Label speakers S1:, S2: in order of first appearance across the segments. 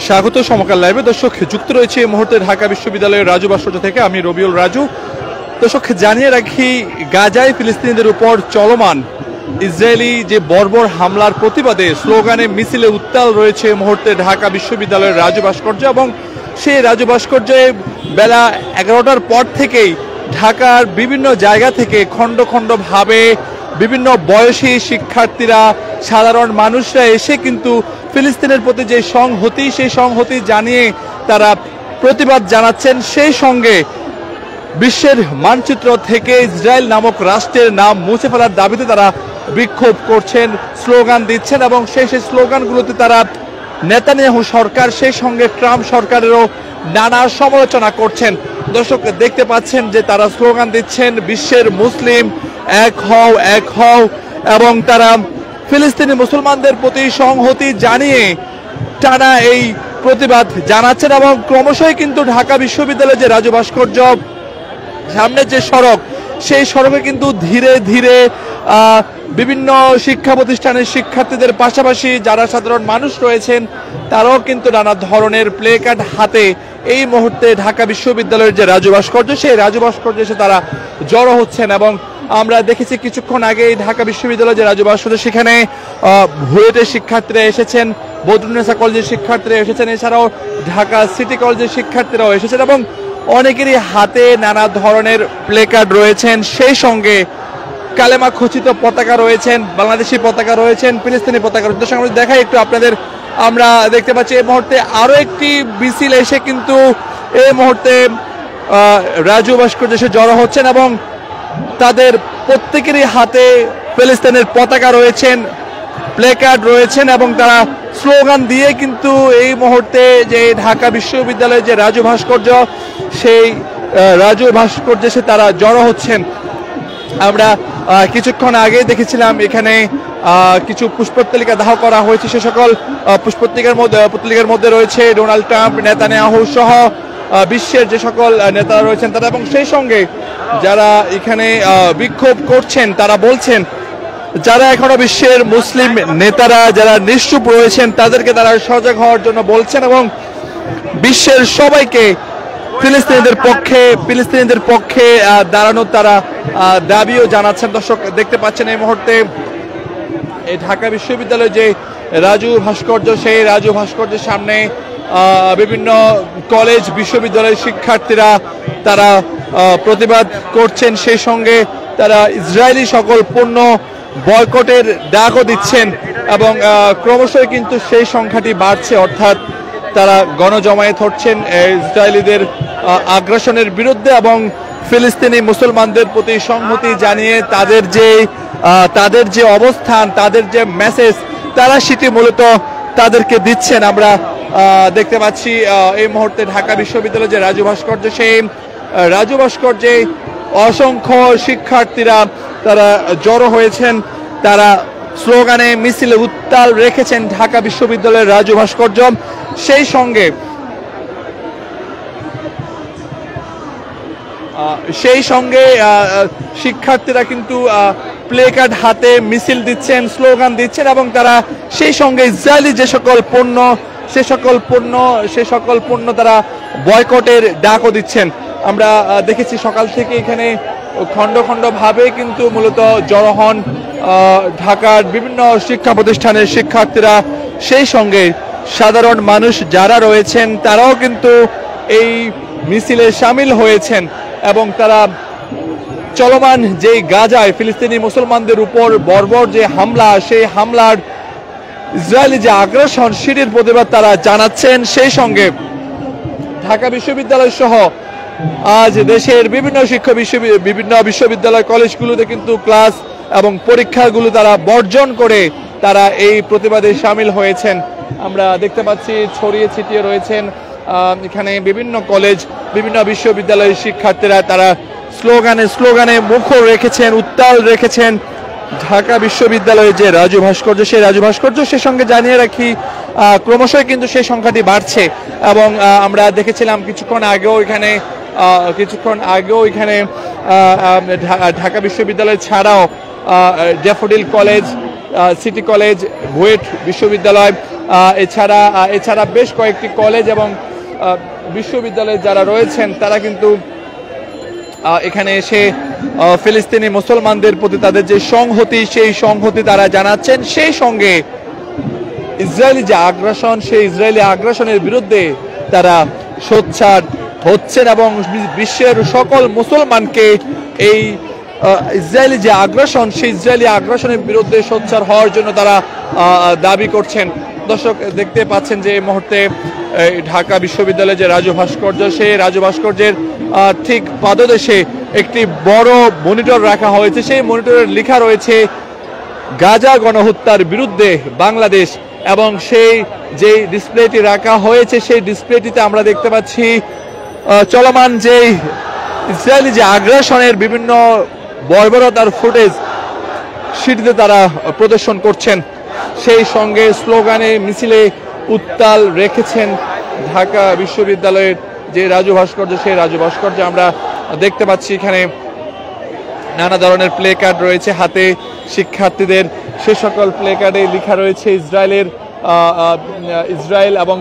S1: স্বাগত সমকাল লাইভে। দর্শক, যুক্ত রয়েছে এই মুহূর্তে ঢাকা বিশ্ববিদ্যালয়ের রাজু ভাস্কর্য থেকে আমি রবিউল রাজু। দর্শক, জানিয়ে রাখি, গাজায় ফিলিস্তিনিদের উপর চলমান ইসরায়েলি যে বর্বর হামলার প্রতিবাদে স্লোগানে মিছিলে উত্তাল রয়েছে এই মুহূর্তে ঢাকা বিশ্ববিদ্যালয়ের রাজু ভাস্কর্য। এবং সেই রাজু ভাস্কর্যে বেলা 11টার পর থেকেই ঢাকার বিভিন্ন জায়গা থেকে খণ্ড খণ্ডভাবে বিভিন্ন বয়সী শিক্ষার্থীরা, সাধারণ মানুষরা এসে কিন্তু ফিলিস্তিনের প্রতি যে সংহতি, সেই সংহতি জানিয়ে তারা প্রতিবাদ জানাচ্ছেন। সেই সঙ্গে বিশ্বের মানচিত্র থেকে ইসরায়েল নামক রাষ্ট্রের নাম মুছে ফেলার দাবিতে তারা বিক্ষোভ করছেন, স্লোগান দিচ্ছেন এবং সেই স্লোগানগুলোতে তারা নেতানিয়াহু সরকার, সেই সঙ্গে ট্রাম্প সরকারেরও নানা সমালোচনা করছেন। দর্শক, দেখতে পাচ্ছেন যে তারা স্লোগান দিচ্ছেন, বিশ্বের মুসলিম এক হও, এক হও, এবং তারা ফিলিস্তিনি মুসলমানদের প্রতি সংহতি জানিয়ে টানা এই প্রতিবাদ জানাচ্ছেন। এবং ক্রমশই কিন্তু ঢাকা বিশ্ববিদ্যালয়ের যে রাজু ভাস্কর্য সামনের যে সড়ক, সেই সড়কে কিন্তু ধীরে ধীরে বিভিন্ন শিক্ষা প্রতিষ্ঠানের শিক্ষার্থীদের পাশাপাশি যারা সাধারণ মানুষ রয়েছেন তারাও কিন্তু নানা ধরনের প্লে কার্ড হাতে এই মুহূর্তে ঢাকা বিশ্ববিদ্যালয়ের যে রাজু ভাস্কর্য, সেই রাজু ভাস্কর্যে এসে তারা জড়ো হচ্ছেন। এবং আমরা দেখেছি কিছুক্ষণ আগে ঢাকা বিশ্ববিদ্যালয়ের যে রাজু ভাস্কর্য, সেখানে বুয়েটের শিক্ষার্থীরা এসেছেন, বদরুন্নেসা কলেজের শিক্ষার্থীরা এসেছেন, এছাড়াও ঢাকা সিটি কলেজের শিক্ষার্থীরাও এসেছেন এবং অনেকেরই হাতে নানা ধরনের প্লে কার্ড রয়েছেন। সেই সঙ্গে কালেমা খচিত পতাকা রয়েছেন, বাংলাদেশি পতাকা রয়েছেন, ফিলিস্তিনি পতাকা রয়েছেন। আমরা দেখাই একটু আপনাদের। আমরা দেখতে পাচ্ছি এই মুহূর্তে আরো একটি মিছিল এসে কিন্তু এই মুহূর্তে রাজু ভাস্কর্য এসে জড়ো হচ্ছেন এবং তাদের প্রত্যেকেরই হাতে ফিলিস্তিনের পতাকা রয়েছেন, প্লে কার্ড রয়েছেন এবং তারা স্লোগান দিয়ে কিন্তু এই মুহূর্তে যে ঢাকা বিশ্ববিদ্যালয়ের যে রাজু ভাস্কর্য, সেই রাজু ভাস্কর্যে এসে তারা জড়ো হচ্ছেন। আমরা কিছুক্ষণ আগে দেখেছিলাম এখানে কিছু পুষ্পতলিকা দাহ করা হয়েছে। সে সকল পুষ্পতলিকার মধ্যে রয়েছে ডোনাল্ড ট্রাম্প, নেতানিয়াহু সহ বিশ্বের যে সকল নেতারা রয়েছেন তারা। এবং সেই সঙ্গে যারা এখানে বিক্ষোভ করছেন তারা বলছেন, যারা এখনো বিশ্বের মুসলিম নেতারা যারা নিশ্চুপ রয়েছেন তাদেরকে তারা সজাগ হওয়ার জন্য বলছেন এবং বিশ্বের সবাইকে ফিলিস্তিনিদের পক্ষে দাঁড়ানোর তারা দাবিও জানাচ্ছেন। দর্শক, দেখতে পাচ্ছেন এই মুহূর্তে এই ঢাকা বিশ্ববিদ্যালয়ে যে রাজু ভাস্কর্য, সেই রাজু ভাস্কর্যের সামনে বিভিন্ন কলেজ বিশ্ববিদ্যালয়ের শিক্ষার্থীরা তারা প্রতিবাদ করছেন। সেই সঙ্গে তারা ইসরায়েলি সকল পণ্য বয়কটের ডাকও দিচ্ছেন এবং ক্রমশই কিন্তু সেই সংখ্যাটি বাড়ছে, অর্থাৎ তারা গণজমায়েত হচ্ছেন ইসরায়েলিদের আগ্রাসনের বিরুদ্ধে এবং ফিলিস্তিনি মুসলমানদের প্রতি সংহতি জানিয়ে তাদের যে অবস্থান, তাদের যে মেসেজ, তারা সেটি মূলত তাদেরকে দিচ্ছেন। আমরা দেখতে পাচ্ছি এই মুহূর্তে ঢাকা বিশ্ববিদ্যালয়ের যে রাজু ভাস্কর্য, সেই রাজু ভাস্কর্যে অসংখ্য শিক্ষার্থীরা তারা জড়ো হয়েছেন, তারা স্লোগানে মিছিলে উত্তাল রেখেছেন ঢাকা বিশ্ববিদ্যালয়ের রাজু ভাস্কর্য। সেই সঙ্গে শিক্ষার্থীরা কিন্তু প্লে কার্ড হাতে মিছিল দিচ্ছেন, স্লোগান দিচ্ছেন এবং তারা সেই সঙ্গে ইসরায়েলি যে সকল পণ্য তারা বয়কটের ডাকও দিচ্ছেন। আমরা দেখেছি সকাল থেকে এখানে খণ্ড খণ্ডভাবে কিন্তু মূলত জড়ো হন ঢাকার বিভিন্ন শিক্ষা প্রতিষ্ঠানের শিক্ষার্থীরা, সেই সঙ্গে সাধারণ মানুষ যারা রয়েছেন তারাও কিন্তু এই মিছিলে সামিল হয়েছেন এবং তারা চলমান যেই গাজায় ফিলিস্তিনি মুসলমানদের উপর বর্বর যে হামলা, সেই হামলার ইসরায়েলি যে আগ্রাসন, সেটির প্রতিবাদ তারা জানাচ্ছেন। সেই সঙ্গে ঢাকা বিশ্ববিদ্যালয় সহ আজ দেশের বিভিন্ন বিশ্ববিদ্যালয় কলেজগুলোতে কিন্তু ক্লাস এবং পরীক্ষাগুলো তারা বর্জন করে তারা এই প্রতিবাদে সামিল হয়েছেন। আমরা দেখতে পাচ্ছি ছড়িয়ে ছিটিয়ে রয়েছেন এখানে বিভিন্ন কলেজ, বিভিন্ন বিশ্ববিদ্যালয়ের শিক্ষার্থীরা তারা স্লোগানে মুখর রেখেছেন, উত্তাল রেখেছেন ঢাকা বিশ্ববিদ্যালয়ের যে রাজু ভাস্কর্য, সেই রাজু ভাস্কর্য। সে সঙ্গে জানিয়ে রাখি ক্রমশই কিন্তু সেই সংখ্যাটি বাড়ছে এবং আমরা দেখেছিলাম কিছুক্ষণ আগেও এখানে ঢাকা বিশ্ববিদ্যালয় ছাড়াও daffodil college, city college, BUET বিশ্ববিদ্যালয়, এছাড়া এছাড়া বেশ কয়েকটি কলেজ এবং বিশ্ববিদ্যালয়ে যারা রয়েছেন তারা কিন্তু এখানে এসে ফিলিস্তিনি মুসলমানদের প্রতি তাদের যে সংহতি সেই সংহতি তারা জানাচ্ছেন। সেই সঙ্গে ইসরায়েলি যে আগ্রাসন সেই ইসরায়েলি আগ্রাসনের বিরুদ্ধে তারা সোচ্চার হচ্ছেন এবং বিশ্বের সকল মুসলমানকে এই ইসরায়েলি যে আগ্রাসন সেই ইসরায়েলি আগ্রাসনের বিরুদ্ধে সোচ্চার হওয়ার জন্য তারা দাবি করছেন। দর্শক দেখতে পাচ্ছেন যে এই মুহূর্তে ঢাকা বিশ্ববিদ্যালয়ের যে রাজু ভাস্কর্য সেই রাজু ভাস্কর্যের ঠিক পাদদেশে একটি বড় মনিটর রাখা হয়েছে। সেই মনিটরের লেখা রয়েছে গাজা গণহত্যার বিরুদ্ধে বাংলাদেশ এবং সেই যে ডিসপ্লেটি রাখা হয়েছে সেই ডিসপ্লেটিতে আমরা দেখতে পাচ্ছি চলমান যে ইসরায়েলি যে আগ্রাসনের বিভিন্ন বর্বরতার ফুটেজ সেটিতে তারা প্রদর্শন করছেন। সেই সঙ্গে স্লোগানে মিছিলে উত্তাল রেখেছেন ঢাকা বিশ্ববিদ্যালয়ের যে রাজু ভাস্কর্য সেই রাজু ভাস্কর্য আমরা দেখতে পাচ্ছি এখানে নানা ধরনের প্লে কার্ড রয়েছে হাতে শিক্ষার্থীদের। সে সকল প্লে কার্ডে লেখা রয়েছে ইসরায়েল এবং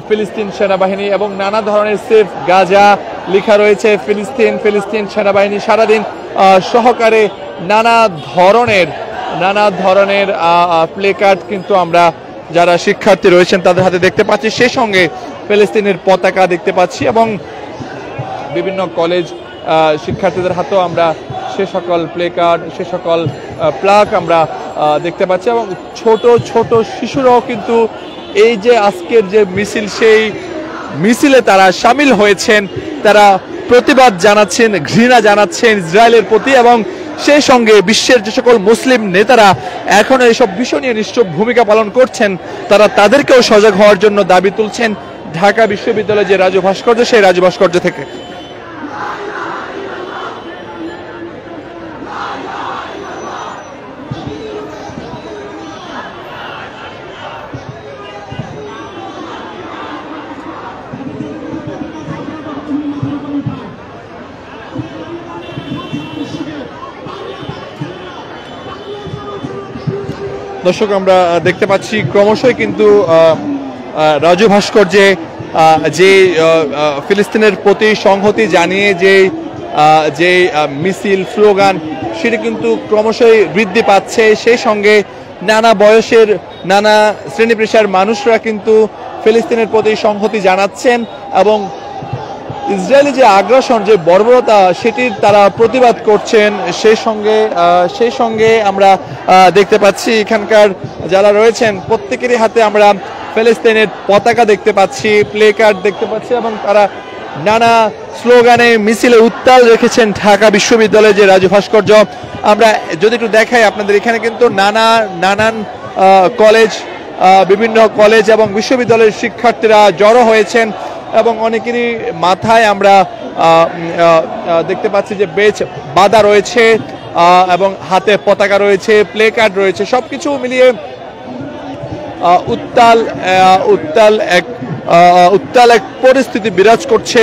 S1: ফিলিস্তিন সেনাবাহিনী এবং নানা ধরনের সেফ গাজা লেখা রয়েছে ফিলিস্তিন সেনাবাহিনী সারাদিন সহকারে নানা ধরনের প্লে কার্ড কিন্তু আমরা যারা শিক্ষার্থী রয়েছেন তাদের হাতে দেখতে পাচ্ছি। সেই সঙ্গে ফিলিস্তিনের পতাকা দেখতে পাচ্ছি এবং বিভিন্ন কলেজ শিক্ষার্থীদের হাতেও আমরা সে সকল প্লে কার্ড সে সকল প্লাক আমরা দেখতে পাচ্ছি এবং ছোট ছোট শিশুরাও কিন্তু এই যে আজকের যে মিছিল সেই মিছিলে তারা সামিল হয়েছেন। তারা প্রতিবাদ জানাচ্ছেন, ঘৃণা জানাচ্ছেন ইসরায়েলের প্রতি এবং সেই সঙ্গে বিশ্বের যে সকল মুসলিম নেতারা এখনো এইসব বিষয় নিয়ে নিশ্চুপ ভূমিকা পালন করছেন তারা তাদেরকেও সজাগ হওয়ার জন্য দাবি তুলছেন ঢাকা বিশ্ববিদ্যালয়ের যে রাজু ভাস্কর্য সেই রাজু ভাস্কর্য থেকে। দর্শক আমরা দেখতে পাচ্ছি ক্রমশই কিন্তু রাজু ভাস্কর্যে যে ফিলিস্তিনের প্রতি সংহতি জানিয়ে যে মিছিল স্লোগান সেটি কিন্তু ক্রমশই বৃদ্ধি পাচ্ছে। সেই সঙ্গে নানা বয়সের নানা শ্রেণী পেশার মানুষরা কিন্তু ফিলিস্তিনের প্রতি সংহতি জানাচ্ছেন এবং ইসরায়েলি যে আগ্রাসন যে বর্বরতা সেটির তারা প্রতিবাদ করছেন। সেই সঙ্গে আমরা দেখতে পাচ্ছি এখানকার যারা রয়েছেন প্রত্যেকেরই হাতে আমরা ফিলিস্তিনের পতাকা দেখতে পাচ্ছি, প্লে কার্ড দেখতে পাচ্ছি এবং তারা নানা স্লোগানে মিছিলে উত্তাল রেখেছেন ঢাকা বিশ্ববিদ্যালয়ের যে রাজু ভাস্কর্য। আমরা যদি একটু দেখাই আপনাদের এখানে কিন্তু নানান কলেজ বিভিন্ন কলেজ এবং বিশ্ববিদ্যালয়ের শিক্ষার্থীরা জড়ো হয়েছেন এবং অনেকেরই মাথায় আমরা দেখতে পাচ্ছি যে বেচ বাঁধা রয়েছে এবং হাতে পতাকা রয়েছে, প্লে কার্ড রয়েছে। সবকিছু মিলিয়ে উত্তাল এক পরিস্থিতি বিরাজ করছে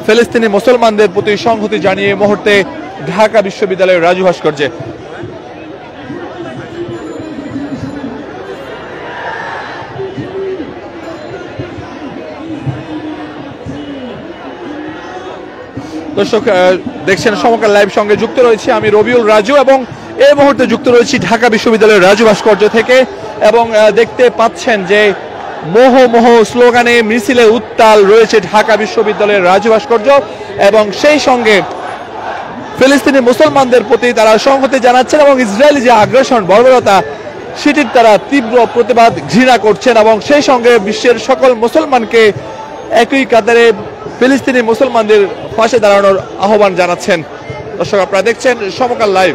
S1: ফিলিস্তিনি মুসলমানদের প্রতি সংহতি জানিয়ে মুহূর্তে ঢাকা বিশ্ববিদ্যালয়ের রাজু ভাস্কর্যে। দর্শক দেখছেন সমকাল লাইভ সঙ্গে যুক্ত রয়েছে আমি রবিউল রাজু এবং এই মুহূর্তে যুক্ত রয়েছি ঢাকা বিশ্ববিদ্যালয়ের রাজু ভাস্কর্য থেকে এবং দেখতে পাচ্ছেন যে মোহ স্লোগানে মিছিলে উত্তাল রয়েছে ঢাকা বিশ্ববিদ্যালয়ের রাজু ভাস্কর্য এবং সেই সঙ্গে ফিলিস্তিনি মুসলমানদের প্রতি তারা সংহতি জানাচ্ছেন এবং ইসরায়েলি যে আগ্রাসন বর্বরতা সেটির তারা তীব্র প্রতিবাদ ঘৃণা করছেন এবং সেই সঙ্গে বিশ্বের সকল মুসলমানকে একই কাতারে ফিলিস্তিনি মুসলমানদের পাশে দাঁড়ানোর আহ্বান জানাচ্ছেন। দর্শক আপনারা দেখছেন সমকাল লাইভ।